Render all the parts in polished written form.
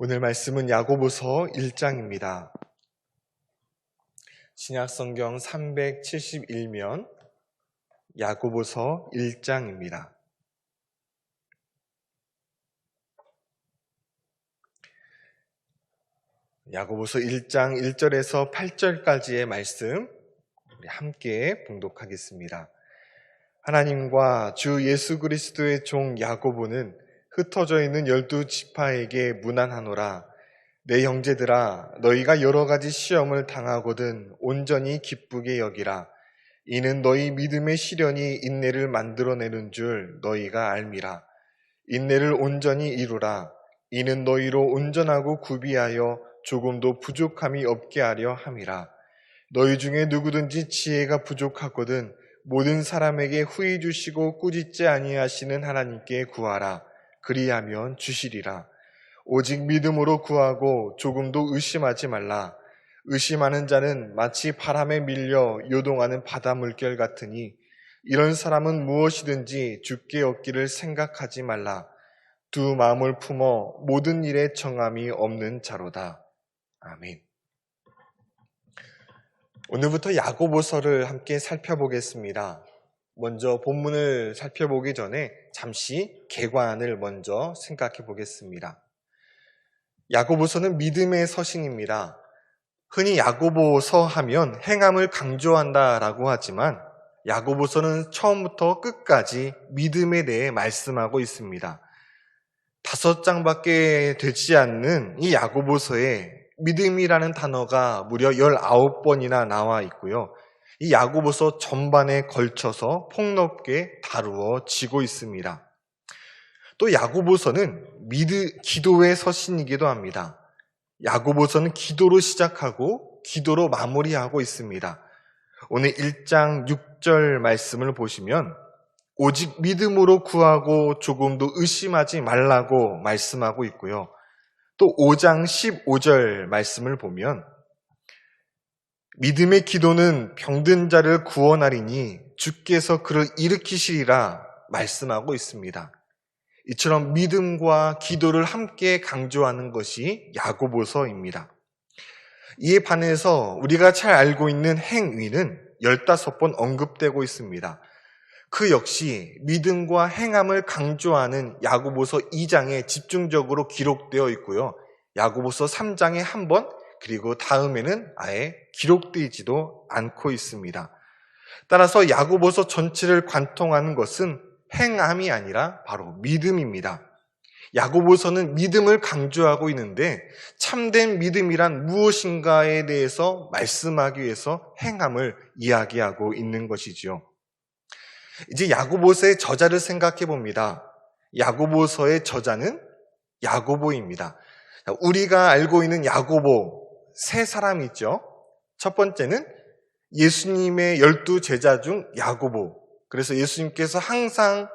오늘 말씀은 야고보서 1장입니다. 신약성경 371면 야고보서 1장입니다. 야고보서 1장 1절에서 8절까지의 말씀 우리 함께 봉독하겠습니다. 하나님과 주 예수 그리스도의 종 야고보는 흩어져 있는 12지파에게 문안하노라. 내 형제들아, 너희가 여러 가지 시험을 당하거든 온전히 기쁘게 여기라. 이는 너희 믿음의 시련이 인내를 만들어내는 줄 너희가 알미라. 인내를 온전히 이루라. 이는 너희로 온전하고 구비하여 조금도 부족함이 없게 하려 함이라. 너희 중에 누구든지 지혜가 부족하거든 모든 사람에게 후히 주시고 꾸짖지 아니하시는 하나님께 구하라. 그리하면 주시리라. 오직 믿음으로 구하고 조금도 의심하지 말라. 의심하는 자는 마치 바람에 밀려 요동하는 바다 물결 같으니 이런 사람은 무엇이든지 주께 얻기를 생각하지 말라. 두 마음을 품어 모든 일에 정함이 없는 자로다. 아멘. 오늘부터 야고보서를 함께 살펴보겠습니다. 먼저 본문을 살펴보기 전에 잠시 개관을 먼저 생각해 보겠습니다. 야고보서는 믿음의 서신입니다. 흔히 야고보서 하면 행함을 강조한다라고 하지만 야고보서는 처음부터 끝까지 믿음에 대해 말씀하고 있습니다. 5장밖에 되지 않는 이 야고보서에 믿음이라는 단어가 무려 19번이나 나와 있고요. 이 야고보서 전반에 걸쳐서 폭넓게 다루어지고 있습니다. 또 야고보서는 기도의 서신이기도 합니다. 야고보서는 기도로 시작하고 기도로 마무리하고 있습니다. 오늘 1장 6절 말씀을 보시면 오직 믿음으로 구하고 조금도 의심하지 말라고 말씀하고 있고요. 또 5장 15절 말씀을 보면 믿음의 기도는 병든 자를 구원하리니 주께서 그를 일으키시리라 말씀하고 있습니다. 이처럼 믿음과 기도를 함께 강조하는 것이 야고보서입니다. 이에 반해서 우리가 잘 알고 있는 행위는 15번 언급되고 있습니다. 그 역시 믿음과 행함을 강조하는 야고보서 2장에 집중적으로 기록되어 있고요. 야고보서 3장에 한 번, 그리고 다음에는 아예 기록되지도 않고 있습니다. 따라서 야고보서 전체를 관통하는 것은 행함이 아니라 바로 믿음입니다. 야고보서는 믿음을 강조하고 있는데 참된 믿음이란 무엇인가에 대해서 말씀하기 위해서 행함을 이야기하고 있는 것이지요. 이제 야고보서의 저자를 생각해 봅니다. 야고보서의 저자는 야고보입니다. 우리가 알고 있는 야고보 세 사람이 있죠. 첫 번째는 예수님의 12제자 중 야고보. 그래서 예수님께서 항상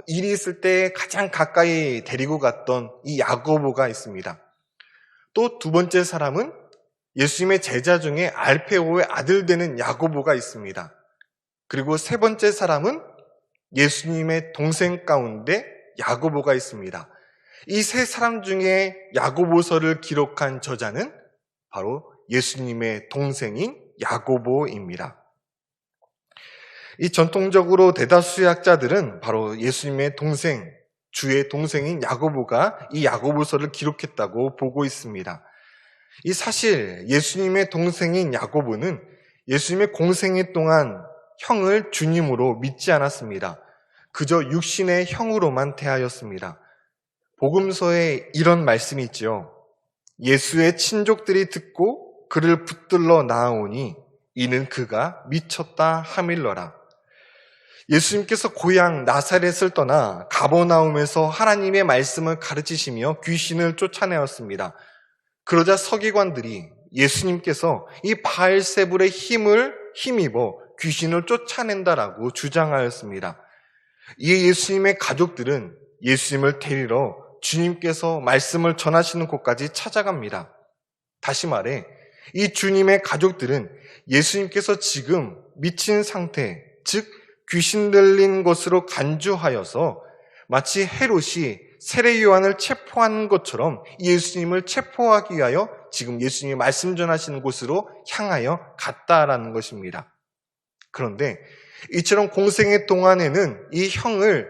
일이 있을 때 가장 가까이 데리고 갔던 이 야고보가 있습니다. 또 두 번째 사람은 예수님의 제자 중에 알페오의 아들 되는 야고보가 있습니다. 그리고 세 번째 사람은 예수님의 동생 가운데 야고보가 있습니다. 이 세 사람 중에 야고보서를 기록한 저자는 바로 예수님의 동생인 야고보입니다. 이 전통적으로 대다수의 학자들은 바로 예수님의 동생, 주의 동생인 야고보가 이 야고보서를 기록했다고 보고 있습니다. 이 사실 예수님의 동생인 야고보는 예수님의 공생애 동안 형을 주님으로 믿지 않았습니다. 그저 육신의 형으로만 대하였습니다. 복음서에 이런 말씀이 있죠. 예수의 친족들이 듣고 그를 붙들러 나아오니 이는 그가 미쳤다 하밀러라. 예수님께서 고향 나사렛을 떠나 가버나움에서 하나님의 말씀을 가르치시며 귀신을 쫓아내었습니다. 그러자 서기관들이 예수님께서 이 바알세불의 힘을 힘입어 귀신을 쫓아낸다라고 주장하였습니다. 이에 예수님의 가족들은 예수님을 데리러 주님께서 말씀을 전하시는 곳까지 찾아갑니다. 다시 말해 이 주님의 가족들은 예수님께서 지금 미친 상태, 즉 귀신 들린 것으로 간주하여서 마치 헤롯이 세례 요한을 체포한 것처럼 예수님을 체포하기 위하여 지금 예수님이 말씀 전하시는 곳으로 향하여 갔다라는 것입니다. 그런데 이처럼 공생의 동안에는 이 형을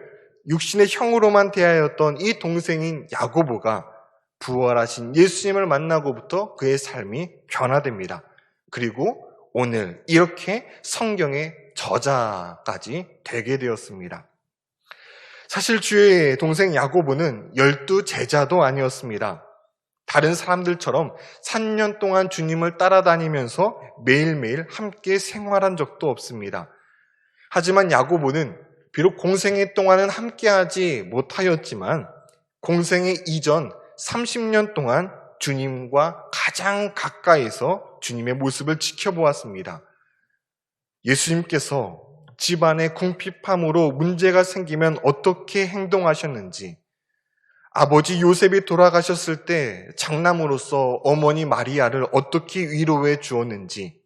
육신의 형으로만 대하였던 이 동생인 야고보가 부활하신 예수님을 만나고부터 그의 삶이 변화됩니다. 그리고 오늘 이렇게 성경의 저자까지 되게 되었습니다. 사실 주의 동생 야고보는 12 제자도 아니었습니다. 다른 사람들처럼 3년 동안 주님을 따라다니면서 매일매일 함께 생활한 적도 없습니다. 하지만 야고보는 비록 공생애 동안은 함께하지 못하였지만 공생애 이전 30년 동안 주님과 가장 가까이서 주님의 모습을 지켜보았습니다. 예수님께서 집안의 궁핍함으로 문제가 생기면 어떻게 행동하셨는지, 아버지 요셉이 돌아가셨을 때 장남으로서 어머니 마리아를 어떻게 위로해 주었는지,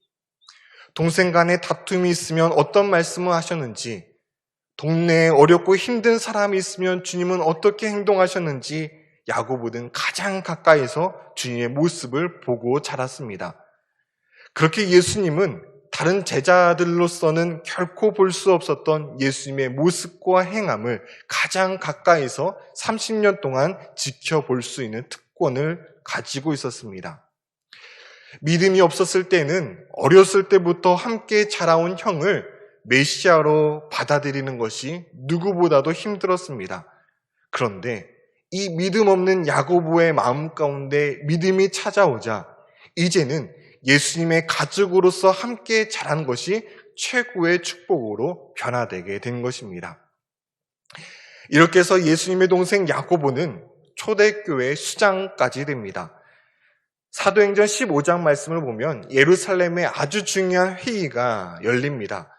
동생 간에 다툼이 있으면 어떤 말씀을 하셨는지, 동네에 어렵고 힘든 사람이 있으면 주님은 어떻게 행동하셨는지 야고보는 가장 가까이서 주님의 모습을 보고 자랐습니다. 그렇게 예수님은 다른 제자들로서는 결코 볼 수 없었던 예수님의 모습과 행함을 가장 가까이서 30년 동안 지켜볼 수 있는 특권을 가지고 있었습니다. 믿음이 없었을 때는 어렸을 때부터 함께 자라온 형을 메시아로 받아들이는 것이 누구보다도 힘들었습니다. 그런데 이 믿음 없는 야고보의 마음 가운데 믿음이 찾아오자 이제는 예수님의 가족으로서 함께 자란 것이 최고의 축복으로 변화되게 된 것입니다. 이렇게 해서 예수님의 동생 야고보는 초대교회 수장까지 됩니다. 사도행전 15장 말씀을 보면 예루살렘에 아주 중요한 회의가 열립니다.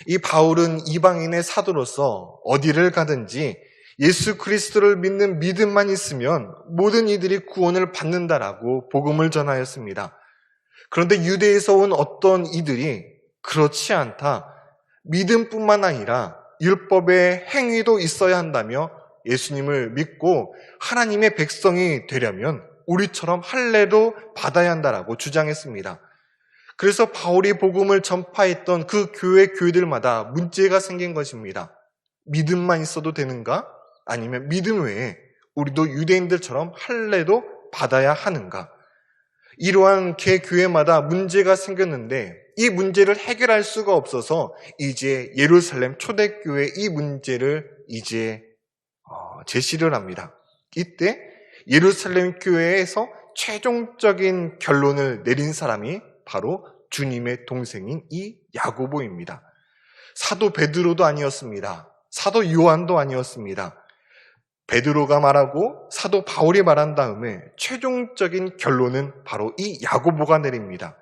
이 바울은 이방인의 사도로서 어디를 가든지 예수 그리스도를 믿는 믿음만 있으면 모든 이들이 구원을 받는다라고 복음을 전하였습니다. 그런데 유대에서 온 어떤 이들이 그렇지 않다, 믿음뿐만 아니라 율법의 행위도 있어야 한다며 예수님을 믿고 하나님의 백성이 되려면 우리처럼 할례도 받아야 한다라고 주장했습니다. 그래서 바울이 복음을 전파했던 그 교회들마다 문제가 생긴 것입니다. 믿음만 있어도 되는가? 아니면 믿음 외에 우리도 유대인들처럼 할례도 받아야 하는가? 이러한 교회마다 문제가 생겼는데 이 문제를 해결할 수가 없어서 이제 예루살렘 초대교회 이 문제를 이제 제시를 합니다. 이때 예루살렘 교회에서 최종적인 결론을 내린 사람이 바로 주님의 동생인 이 야고보입니다. 사도 베드로도 아니었습니다. 사도 요한도 아니었습니다. 베드로가 말하고 사도 바울이 말한 다음에 최종적인 결론은 바로 이 야고보가 내립니다.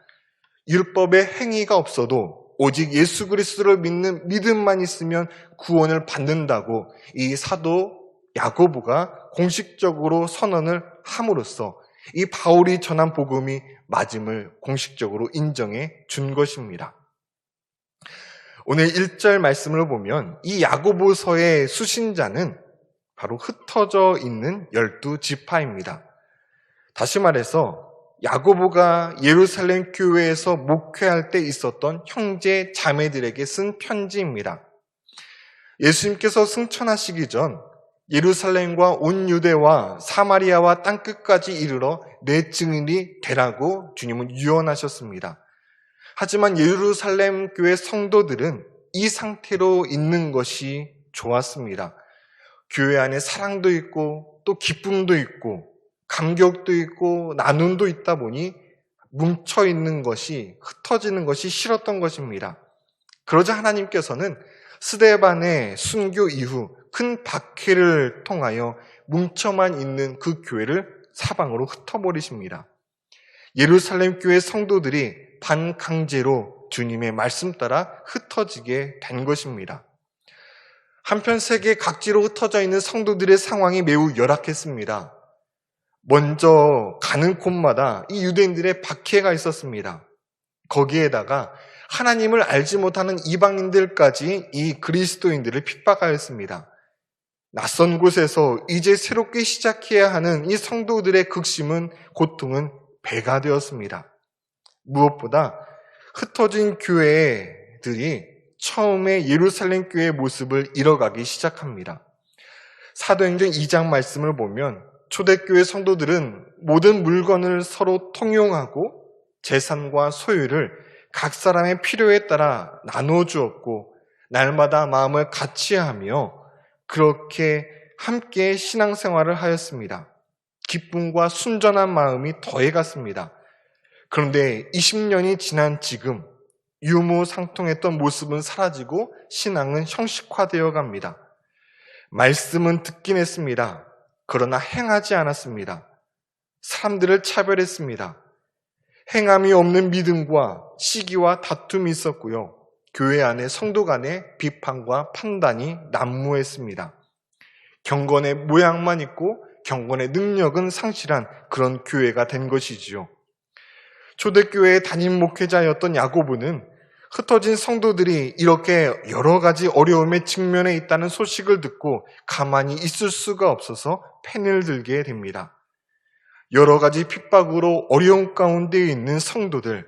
율법의 행위가 없어도 오직 예수 그리스도를 믿는 믿음만 있으면 구원을 받는다고 이 사도 야고보가 공식적으로 선언을 함으로써 이 바울이 전한 복음이 맞음을 공식적으로 인정해 준 것입니다. 오늘 1절 말씀을 보면 이 야고보서의 수신자는 바로 흩어져 있는 12지파입니다. 다시 말해서 야고보가 예루살렘 교회에서 목회할 때 있었던 형제 자매들에게 쓴 편지입니다. 예수님께서 승천하시기 전 예루살렘과 온 유대와 사마리아와 땅끝까지 이르러 내 증인이 되라고 주님은 유언하셨습니다. 하지만 예루살렘 교회 성도들은 이 상태로 있는 것이 좋았습니다. 교회 안에 사랑도 있고 또 기쁨도 있고 감격도 있고 나눔도 있다 보니 뭉쳐있는 것이, 흩어지는 것이 싫었던 것입니다. 그러자 하나님께서는 스데반의 순교 이후 큰 박해를 통하여 뭉쳐만 있는 그 교회를 사방으로 흩어버리십니다. 예루살렘 교회 성도들이 반강제로 주님의 말씀 따라 흩어지게 된 것입니다. 한편 세계 각지로 흩어져 있는 성도들의 상황이 매우 열악했습니다. 먼저 가는 곳마다 이 유대인들의 박해가 있었습니다. 거기에다가 하나님을 알지 못하는 이방인들까지 이 그리스도인들을 핍박하였습니다. 낯선 곳에서 이제 새롭게 시작해야 하는 이 성도들의 극심은 고통은 배가 되었습니다. 무엇보다 흩어진 교회들이 처음에 예루살렘 교회의 모습을 잃어가기 시작합니다. 사도행전 2장 말씀을 보면 초대교회 성도들은 모든 물건을 서로 통용하고 재산과 소유를 각 사람의 필요에 따라 나누어 주었고 날마다 마음을 같이 하며 그렇게 함께 신앙생활을 하였습니다. 기쁨과 순전한 마음이 더해갔습니다. 그런데 20년이 지난 지금 유무상통했던 모습은 사라지고 신앙은 형식화되어 갑니다. 말씀은 듣긴 했습니다. 그러나 행하지 않았습니다. 사람들을 차별했습니다. 행함이 없는 믿음과 시기와 다툼이 있었고요. 교회 안에 성도 간의 비판과 판단이 난무했습니다. 경건의 모양만 있고 경건의 능력은 상실한 그런 교회가 된 것이지요. 초대교회의 담임 목회자였던 야고보는 흩어진 성도들이 이렇게 여러 가지 어려움에 직면해 있다는 소식을 듣고 가만히 있을 수가 없어서 펜을 들게 됩니다. 여러 가지 핍박으로 어려움 가운데 있는 성도들,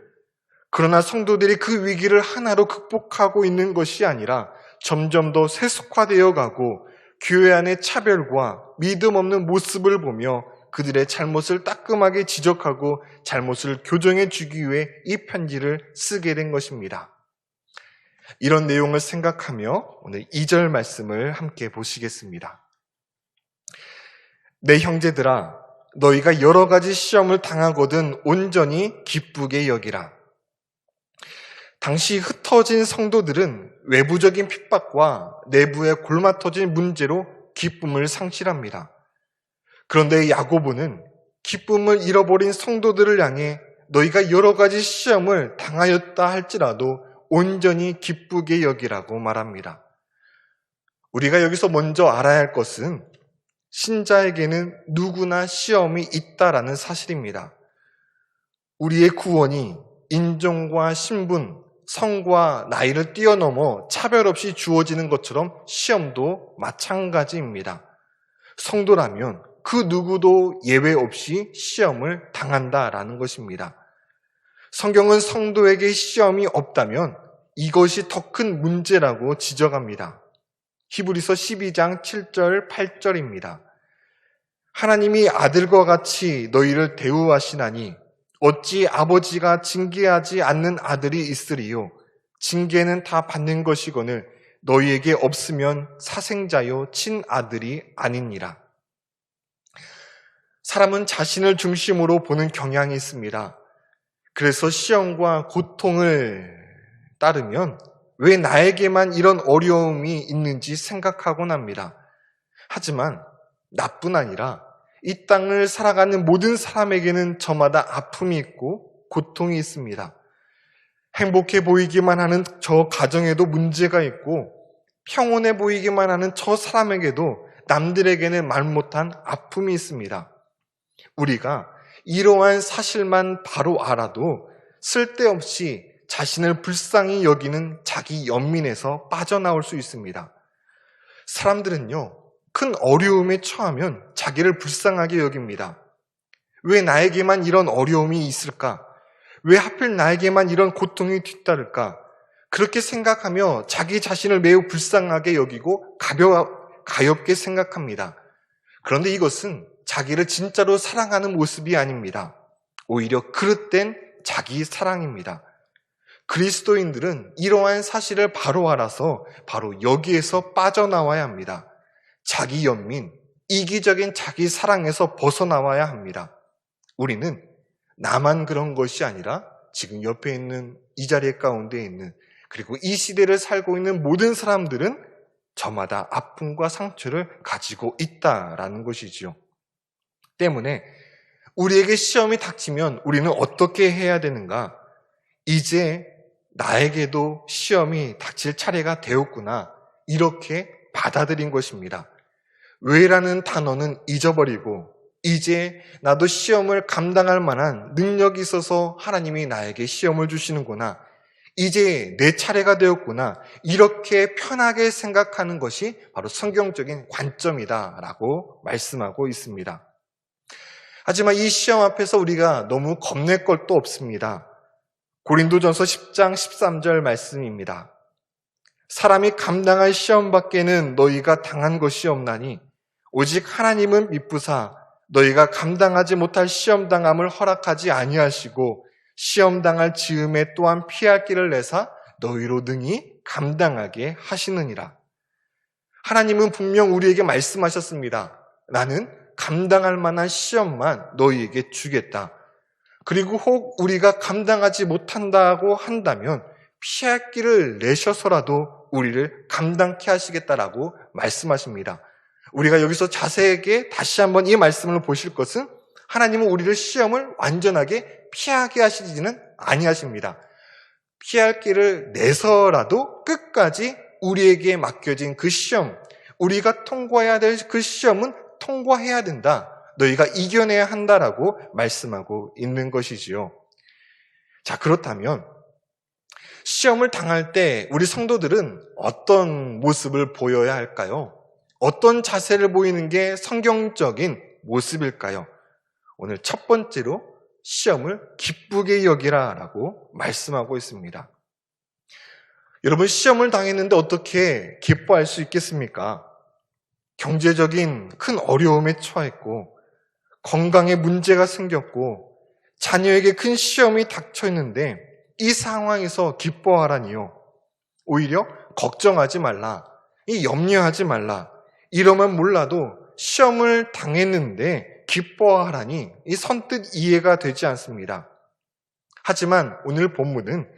그러나 성도들이 그 위기를 하나로 극복하고 있는 것이 아니라 점점 더 세속화되어 가고 교회 안의 차별과 믿음 없는 모습을 보며 그들의 잘못을 따끔하게 지적하고 잘못을 교정해 주기 위해 이 편지를 쓰게 된 것입니다. 이런 내용을 생각하며 오늘 2절 말씀을 함께 보시겠습니다. 내 형제들아, 너희가 여러 가지 시험을 당하거든 온전히 기쁘게 여기라. 당시 흩어진 성도들은 외부적인 핍박과 내부의 골마터진 문제로 기쁨을 상실합니다. 그런데 야고보는 기쁨을 잃어버린 성도들을 향해 너희가 여러 가지 시험을 당하였다 할지라도 온전히 기쁘게 여기라고 말합니다. 우리가 여기서 먼저 알아야 할 것은 신자에게는 누구나 시험이 있다라는 사실입니다. 우리의 구원이 인종과 신분, 성과 나이를 뛰어넘어 차별 없이 주어지는 것처럼 시험도 마찬가지입니다. 성도라면 그 누구도 예외 없이 시험을 당한다라는 것입니다. 성경은 성도에게 시험이 없다면 이것이 더 큰 문제라고 지적합니다. 히브리서 12장 7절 8절입니다. 하나님이 아들과 같이 너희를 대우하시나니 어찌 아버지가 징계하지 않는 아들이 있으리요. 징계는 다 받는 것이거늘 너희에게 없으면 사생자요 친아들이 아니니라. 사람은 자신을 중심으로 보는 경향이 있습니다. 그래서 시험과 고통을 따르면 왜 나에게만 이런 어려움이 있는지 생각하곤 합니다. 하지만 나뿐 아니라 이 땅을 살아가는 모든 사람에게는 저마다 아픔이 있고 고통이 있습니다. 행복해 보이기만 하는 저 가정에도 문제가 있고 평온해 보이기만 하는 저 사람에게도 남들에게는 말 못한 아픔이 있습니다. 우리가 이러한 사실만 바로 알아도 쓸데없이 자신을 불쌍히 여기는 자기 연민에서 빠져나올 수 있습니다. 사람들은요, 큰 어려움에 처하면 자기를 불쌍하게 여깁니다. 왜 나에게만 이런 어려움이 있을까? 왜 하필 나에게만 이런 고통이 뒤따를까? 그렇게 생각하며 자기 자신을 매우 불쌍하게 여기고 가엽게 생각합니다. 그런데 이것은 자기를 진짜로 사랑하는 모습이 아닙니다. 오히려 그릇된 자기 사랑입니다. 그리스도인들은 이러한 사실을 바로 알아서 바로 여기에서 빠져나와야 합니다. 자기 연민, 이기적인 자기 사랑에서 벗어나와야 합니다. 우리는 나만 그런 것이 아니라 지금 옆에 있는 이 자리 가운데 있는 그리고 이 시대를 살고 있는 모든 사람들은 저마다 아픔과 상처를 가지고 있다라는 것이지요. 때문에 우리에게 시험이 닥치면 우리는 어떻게 해야 되는가? 이제 나에게도 시험이 닥칠 차례가 되었구나. 이렇게 받아들인 것입니다. 왜라는 단어는 잊어버리고 이제 나도 시험을 감당할 만한 능력이 있어서 하나님이 나에게 시험을 주시는구나. 이제 내 차례가 되었구나. 이렇게 편하게 생각하는 것이 바로 성경적인 관점이다라고 말씀하고 있습니다. 하지만 이 시험 앞에서 우리가 너무 겁낼 것도 없습니다. 고린도전서 10장 13절 말씀입니다. 사람이 감당할 시험 밖에는 너희가 당한 것이 없나니 오직 하나님은 미쁘사 너희가 감당하지 못할 시험 당함을 허락하지 아니하시고 시험 당할 즈음에 또한 피할 길을 내사 너희로 능히 감당하게 하시느니라. 하나님은 분명 우리에게 말씀하셨습니다. 나는 감당할 만한 시험만 너희에게 주겠다. 그리고 혹 우리가 감당하지 못한다고 한다면 피할 길을 내셔서라도 우리를 감당케 하시겠다라고 말씀하십니다. 우리가 여기서 자세하게 다시 한번 이 말씀을 보실 것은 하나님은 우리를 시험을 완전하게 피하게 하시지는 아니하십니다. 피할 길을 내서라도 끝까지 우리에게 맡겨진 그 시험, 우리가 통과해야 될 그 시험은 통과해야 된다. 너희가 이겨내야 한다라고 말씀하고 있는 것이지요. 자, 그렇다면 시험을 당할 때 우리 성도들은 어떤 모습을 보여야 할까요? 어떤 자세를 보이는 게 성경적인 모습일까요? 오늘 첫 번째로 시험을 기쁘게 여기라라고 말씀하고 있습니다. 여러분, 시험을 당했는데 어떻게 기뻐할 수 있겠습니까? 경제적인 큰 어려움에 처했고 건강에 문제가 생겼고 자녀에게 큰 시험이 닥쳐 있는데 이 상황에서 기뻐하라니요. 오히려 걱정하지 말라, 염려하지 말라, 이러면 몰라도 시험을 당했는데 기뻐하라니 이 선뜻 이해가 되지 않습니다. 하지만 오늘 본문은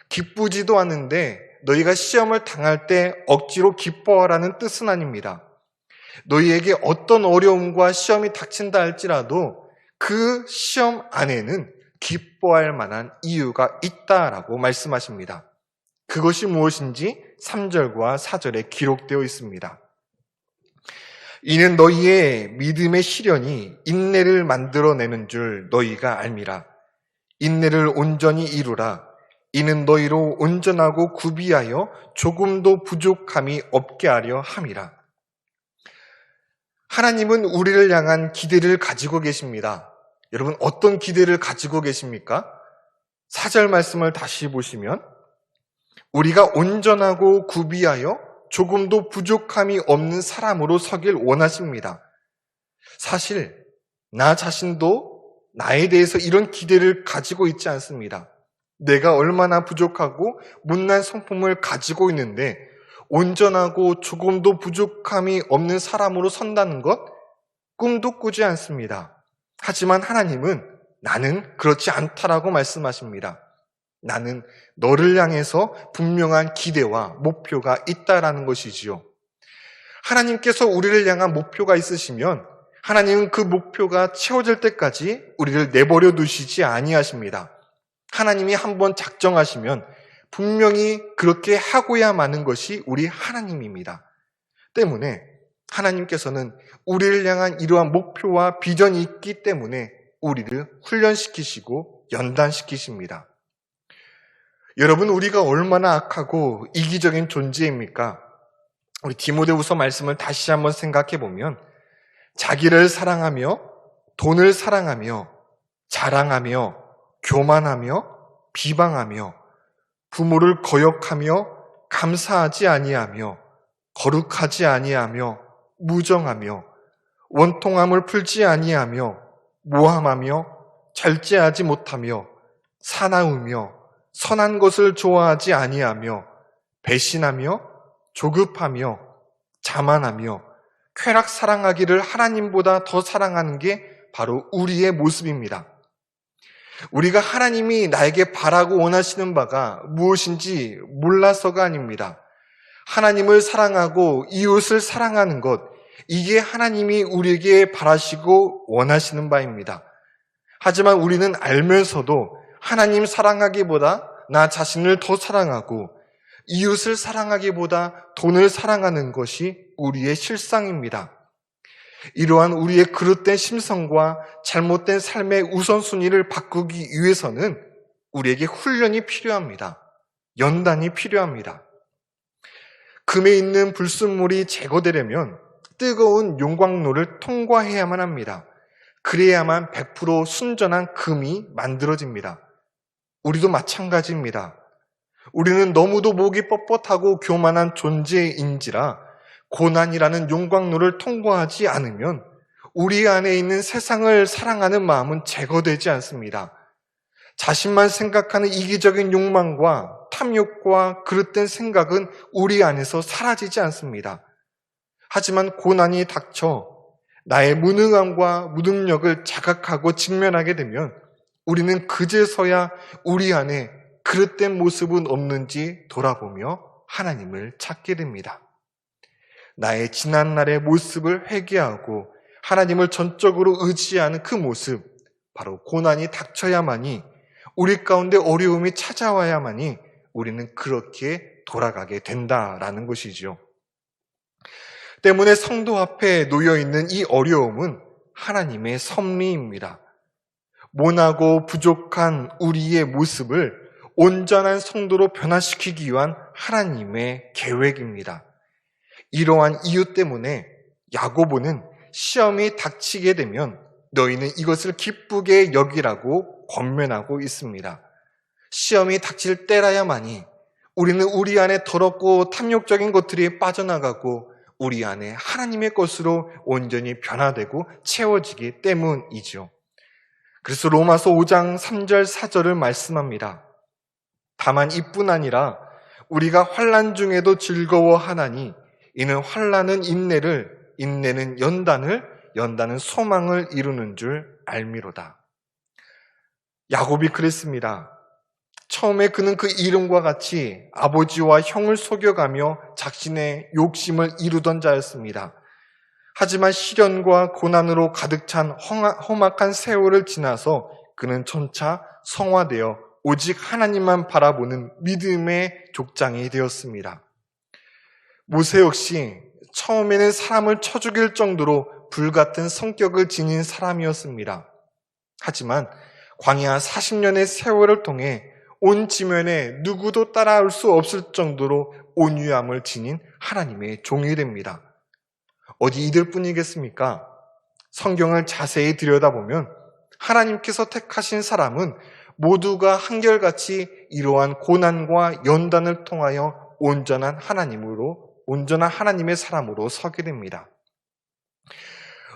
기쁘지도 않은데 너희가 시험을 당할 때 억지로 기뻐하라는 뜻은 아닙니다. 너희에게 어떤 어려움과 시험이 닥친다 할지라도 그 시험 안에는 기뻐할 만한 이유가 있다라고 말씀하십니다. 그것이 무엇인지 3절과 4절에 기록되어 있습니다. 이는 너희의 믿음의 시련이 인내를 만들어내는 줄 너희가 알미라. 인내를 온전히 이루라. 이는 너희로 온전하고 구비하여 조금도 부족함이 없게 하려 함이라. 하나님은 우리를 향한 기대를 가지고 계십니다. 여러분, 어떤 기대를 가지고 계십니까? 4절 말씀을 다시 보시면 우리가 온전하고 구비하여 조금도 부족함이 없는 사람으로 서길 원하십니다. 사실 나 자신도 나에 대해서 이런 기대를 가지고 있지 않습니다. 내가 얼마나 부족하고 못난 성품을 가지고 있는데 온전하고 조금도 부족함이 없는 사람으로 선다는 것 꿈도 꾸지 않습니다. 하지만 하나님은 나는 그렇지 않다라고 말씀하십니다. 나는 너를 향해서 분명한 기대와 목표가 있다라는 것이지요. 하나님께서 우리를 향한 목표가 있으시면 하나님은 그 목표가 채워질 때까지 우리를 내버려 두시지 아니하십니다. 하나님이 한번 작정하시면 분명히 그렇게 하고야 마는 것이 우리 하나님입니다. 때문에 하나님께서는 우리를 향한 이러한 목표와 비전이 있기 때문에 우리를 훈련시키시고 연단시키십니다. 여러분, 우리가 얼마나 악하고 이기적인 존재입니까? 우리 디모데후서 말씀을 다시 한번 생각해 보면 자기를 사랑하며 돈을 사랑하며 자랑하며 교만하며 비방하며 부모를 거역하며 감사하지 아니하며 거룩하지 아니하며 무정하며 원통함을 풀지 아니하며 모함하며 절제하지 못하며 사나우며 선한 것을 좋아하지 아니하며 배신하며 조급하며 자만하며 쾌락 사랑하기를 하나님보다 더 사랑하는 게 바로 우리의 모습입니다. 우리가 하나님이 나에게 바라고 원하시는 바가 무엇인지 몰라서가 아닙니다. 하나님을 사랑하고 이웃을 사랑하는 것, 이게 하나님이 우리에게 바라시고 원하시는 바입니다. 하지만 우리는 알면서도 하나님 사랑하기보다 나 자신을 더 사랑하고 이웃을 사랑하기보다 돈을 사랑하는 것이 우리의 실상입니다. 이러한 우리의 그릇된 심성과 잘못된 삶의 우선순위를 바꾸기 위해서는 우리에게 훈련이 필요합니다. 연단이 필요합니다. 금에 있는 불순물이 제거되려면 뜨거운 용광로를 통과해야만 합니다. 그래야만 100% 순전한 금이 만들어집니다. 우리도 마찬가지입니다. 우리는 너무도 목이 뻣뻣하고 교만한 존재인지라 고난이라는 용광로를 통과하지 않으면 우리 안에 있는 세상을 사랑하는 마음은 제거되지 않습니다. 자신만 생각하는 이기적인 욕망과 탐욕과 그릇된 생각은 우리 안에서 사라지지 않습니다. 하지만 고난이 닥쳐 나의 무능함과 무능력을 자각하고 직면하게 되면 우리는 그제서야 우리 안에 그릇된 모습은 없는지 돌아보며 하나님을 찾게 됩니다. 나의 지난날의 모습을 회개하고 하나님을 전적으로 의지하는 그 모습, 바로 고난이 닥쳐야만이, 우리 가운데 어려움이 찾아와야만이 우리는 그렇게 돌아가게 된다라는 것이죠. 때문에 성도 앞에 놓여있는 이 어려움은 하나님의 섭리입니다. 모나고 부족한 우리의 모습을 온전한 성도로 변화시키기 위한 하나님의 계획입니다. 이러한 이유 때문에 야고보는 시험이 닥치게 되면 너희는 이것을 기쁘게 여기라고 권면하고 있습니다. 시험이 닥칠 때라야만이 우리는 우리 안에 더럽고 탐욕적인 것들이 빠져나가고 우리 안에 하나님의 것으로 온전히 변화되고 채워지기 때문이죠. 그래서 로마서 5장 3절 4절을 말씀합니다. 다만 이뿐 아니라 우리가 환난 중에도 즐거워하나니 이는 환난은 인내를, 인내는 연단을, 연단은 소망을 이루는 줄 알미로다. 야곱이 그랬습니다. 처음에 그는 그 이름과 같이 아버지와 형을 속여가며 자신의 욕심을 이루던 자였습니다. 하지만 시련과 고난으로 가득 찬 험악한 세월을 지나서 그는 점차 성화되어 오직 하나님만 바라보는 믿음의 족장이 되었습니다. 모세 역시 처음에는 사람을 쳐 죽일 정도로 불같은 성격을 지닌 사람이었습니다. 하지만 광야 40년의 세월을 통해 온 지면에 누구도 따라올 수 없을 정도로 온유함을 지닌 하나님의 종이 됩니다. 어디 이들뿐이겠습니까? 성경을 자세히 들여다보면 하나님께서 택하신 사람은 모두가 한결같이 이러한 고난과 연단을 통하여 온전한 하나님의 사람으로 서게 됩니다.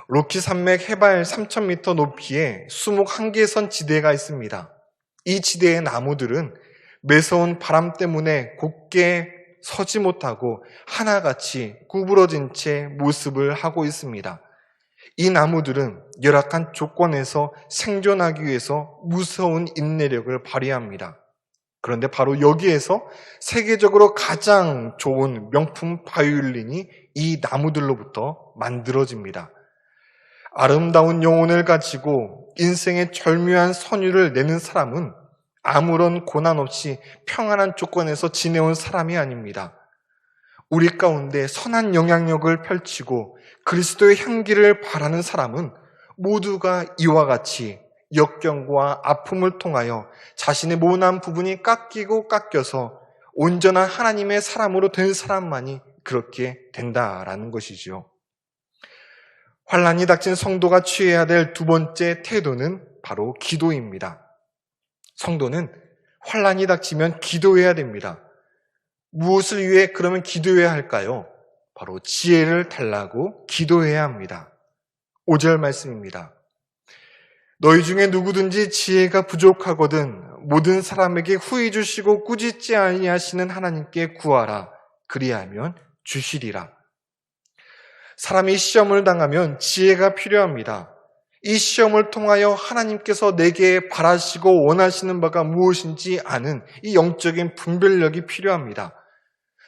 로키 산맥 해발 3,000m 높이에 수목 한계선 지대가 있습니다. 이 지대의 나무들은 매서운 바람 때문에 곧게 서지 못하고 하나같이 구부러진 채 모습을 하고 있습니다. 이 나무들은 열악한 조건에서 생존하기 위해서 무서운 인내력을 발휘합니다. 그런데 바로 여기에서 세계적으로 가장 좋은 명품 바이올린이 이 나무들로부터 만들어집니다. 아름다운 영혼을 가지고 인생의 절묘한 선율을 내는 사람은 아무런 고난 없이 평안한 조건에서 지내온 사람이 아닙니다. 우리 가운데 선한 영향력을 펼치고 그리스도의 향기를 바라는 사람은 모두가 이와 같이 역경과 아픔을 통하여 자신의 모난 부분이 깎여서 온전한 하나님의 사람으로 된 사람만이 그렇게 된다라는 것이죠. 환난이 닥친 성도가 취해야 될 두 번째 태도는 바로 기도입니다. 성도는 환난이 닥치면 기도해야 됩니다. 무엇을 위해 그러면 기도해야 할까요? 바로 지혜를 달라고 기도해야 합니다. 5절 말씀입니다. 너희 중에 누구든지 지혜가 부족하거든 모든 사람에게 후히 주시고 꾸짖지 아니하시는 하나님께 구하라. 그리하면 주시리라. 사람이 시험을 당하면 지혜가 필요합니다. 이 시험을 통하여 하나님께서 내게 바라시고 원하시는 바가 무엇인지 아는 이 영적인 분별력이 필요합니다.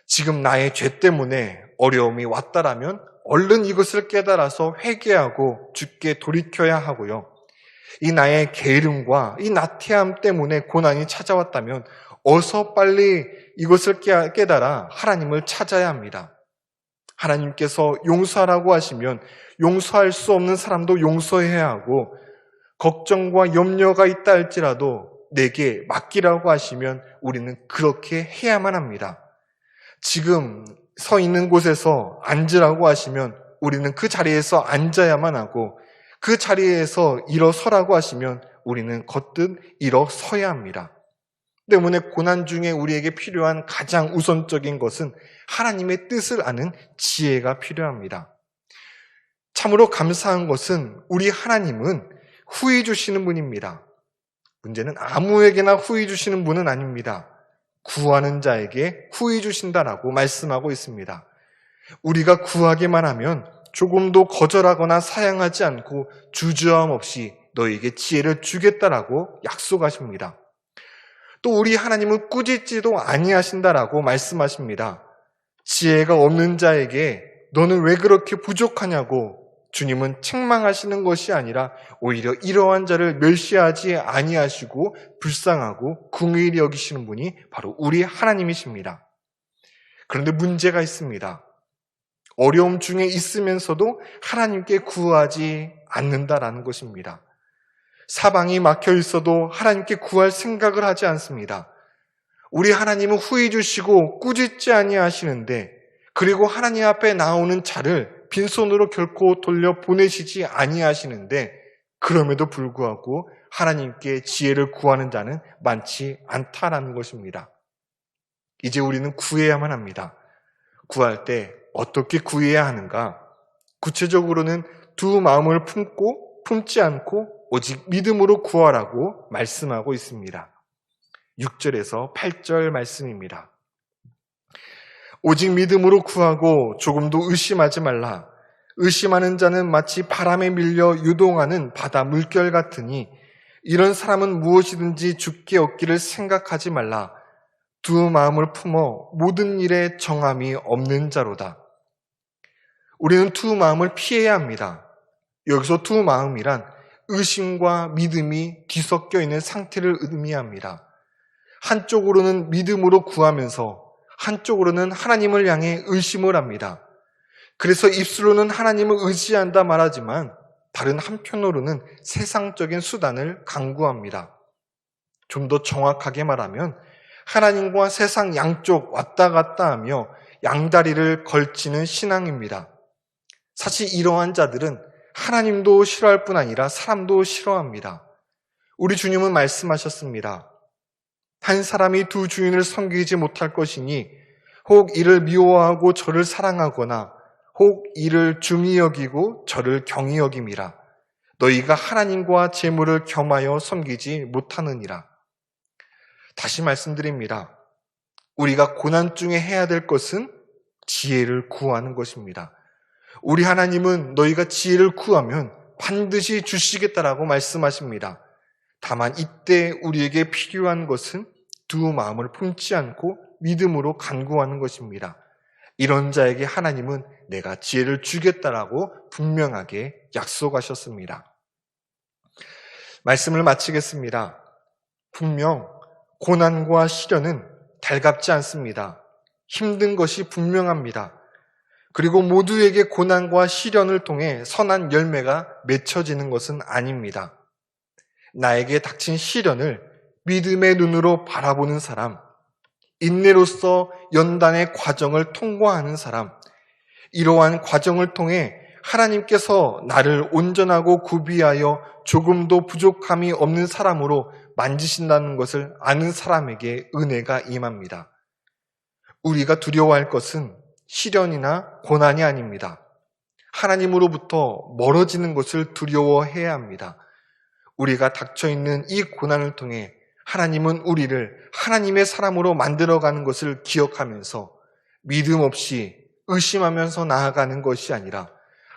지금 나의 죄 때문에 어려움이 왔다라면 얼른 이것을 깨달아서 회개하고 주께 돌이켜야 하고요. 이 나의 게으름과 이 나태함 때문에 고난이 찾아왔다면 어서 빨리 이것을 깨달아 하나님을 찾아야 합니다. 하나님께서 용서하라고 하시면 용서할 수 없는 사람도 용서해야 하고 걱정과 염려가 있다 할지라도 내게 맡기라고 하시면 우리는 그렇게 해야만 합니다. 지금 서 있는 곳에서 앉으라고 하시면 우리는 그 자리에서 앉아야만 하고, 그 자리에서 일어서라고 하시면 우리는 거듭 일어서야 합니다. 때문에 고난 중에 우리에게 필요한 가장 우선적인 것은 하나님의 뜻을 아는 지혜가 필요합니다. 참으로 감사한 것은 우리 하나님은 후히 주시는 분입니다. 문제는 아무에게나 후히 주시는 분은 아닙니다. 구하는 자에게 후히 주신다라고 말씀하고 있습니다. 우리가 구하기만 하면 조금도 거절하거나 사양하지 않고 주저함 없이 너에게 지혜를 주겠다라고 약속하십니다. 또 우리 하나님은 꾸짖지도 아니하신다라고 말씀하십니다. 지혜가 없는 자에게 너는 왜 그렇게 부족하냐고 주님은 책망하시는 것이 아니라 오히려 이러한 자를 멸시하지 아니하시고 불쌍하고 긍휼히 여기시는 분이 바로 우리 하나님이십니다. 그런데 문제가 있습니다. 어려움 중에 있으면서도 하나님께 구하지 않는다라는 것입니다. 사방이 막혀 있어도 하나님께 구할 생각을 하지 않습니다. 우리 하나님은 후히 주시고 꾸짖지 아니하시는데, 그리고 하나님 앞에 나오는 자를 빈손으로 결코 돌려보내시지 아니하시는데, 그럼에도 불구하고 하나님께 지혜를 구하는 자는 많지 않다라는 것입니다. 이제 우리는 구해야만 합니다. 구할 때 어떻게 구해야 하는가? 구체적으로는 두 마음을 품지 않고 오직 믿음으로 구하라고 말씀하고 있습니다. 6절에서 8절 말씀입니다. 오직 믿음으로 구하고 조금도 의심하지 말라. 의심하는 자는 마치 바람에 밀려 유동하는 바다 물결 같으니 이런 사람은 무엇이든지 죽게 얻기를 생각하지 말라. 두 마음을 품어 모든 일에 정함이 없는 자로다. 우리는 두 마음을 피해야 합니다. 여기서 두 마음이란 의심과 믿음이 뒤섞여 있는 상태를 의미합니다. 한쪽으로는 믿음으로 구하면서 한쪽으로는 하나님을 향해 의심을 합니다. 그래서 입술로는 하나님을 의지한다 말하지만 다른 한편으로는 세상적인 수단을 강구합니다. 좀 더 정확하게 말하면 하나님과 세상 양쪽 왔다 갔다 하며 양다리를 걸치는 신앙입니다. 사실 이러한 자들은 하나님도 싫어할 뿐 아니라 사람도 싫어합니다. 우리 주님은 말씀하셨습니다. 한 사람이 두 주인을 섬기지 못할 것이니 혹 이를 미워하고 저를 사랑하거나 혹 이를 중히 여기고 저를 경히 여김이라. 너희가 하나님과 재물을 겸하여 섬기지 못하느니라. 다시 말씀드립니다. 우리가 고난 중에 해야 될 것은 지혜를 구하는 것입니다. 우리 하나님은 너희가 지혜를 구하면 반드시 주시겠다라고 말씀하십니다. 다만 이때 우리에게 필요한 것은 두 마음을 품지 않고 믿음으로 간구하는 것입니다. 이런 자에게 하나님은 내가 지혜를 주겠다라고 분명하게 약속하셨습니다. 말씀을 마치겠습니다. 분명 고난과 시련은 달갑지 않습니다. 힘든 것이 분명합니다. 그리고 모두에게 고난과 시련을 통해 선한 열매가 맺혀지는 것은 아닙니다. 나에게 닥친 시련을 믿음의 눈으로 바라보는 사람, 인내로서 연단의 과정을 통과하는 사람, 이러한 과정을 통해 하나님께서 나를 온전하고 구비하여 조금도 부족함이 없는 사람으로 만지신다는 것을 아는 사람에게 은혜가 임합니다. 우리가 두려워할 것은 시련이나 고난이 아닙니다. 하나님으로부터 멀어지는 것을 두려워해야 합니다. 우리가 닥쳐있는 이 고난을 통해 하나님은 우리를 하나님의 사람으로 만들어가는 것을 기억하면서 믿음 없이 의심하면서 나아가는 것이 아니라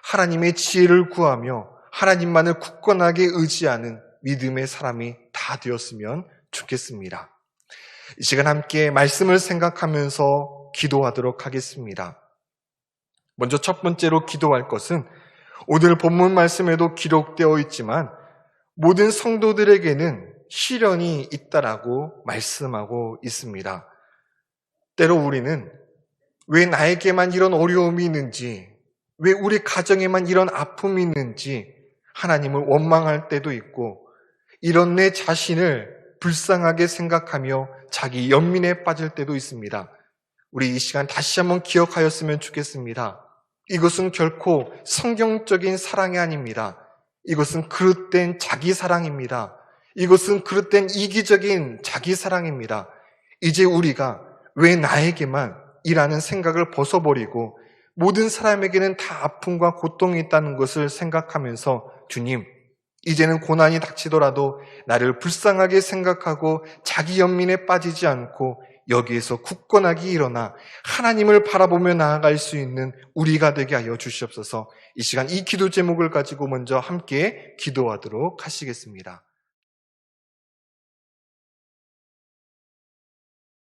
하나님의 지혜를 구하며 하나님만을 굳건하게 의지하는 믿음의 사람이 다 되었으면 좋겠습니다. 이 시간 함께 말씀을 생각하면서 기도하도록 하겠습니다. 먼저 첫 번째로 기도할 것은 오늘 본문 말씀에도 기록되어 있지만 모든 성도들에게는 시련이 있다라고 말씀하고 있습니다. 때로 우리는 왜 나에게만 이런 어려움이 있는지, 왜 우리 가정에만 이런 아픔이 있는지 하나님을 원망할 때도 있고, 이런 내 자신을 불쌍하게 생각하며 자기 연민에 빠질 때도 있습니다. 우리 이 시간 다시 한번 기억하였으면 좋겠습니다. 이것은 결코 성경적인 사랑이 아닙니다. 이것은 그릇된 자기 사랑입니다. 이것은 그릇된 이기적인 자기 사랑입니다. 이제 우리가 왜 나에게만 이라는 생각을 벗어버리고 모든 사람에게는 다 아픔과 고통이 있다는 것을 생각하면서 주님, 이제는 고난이 닥치더라도 나를 불쌍하게 생각하고 자기 연민에 빠지지 않고 여기에서 굳건하게 일어나 하나님을 바라보며 나아갈 수 있는 우리가 되게 하여 주시옵소서. 이 시간 이 기도 제목을 가지고 먼저 함께 기도하도록 하시겠습니다.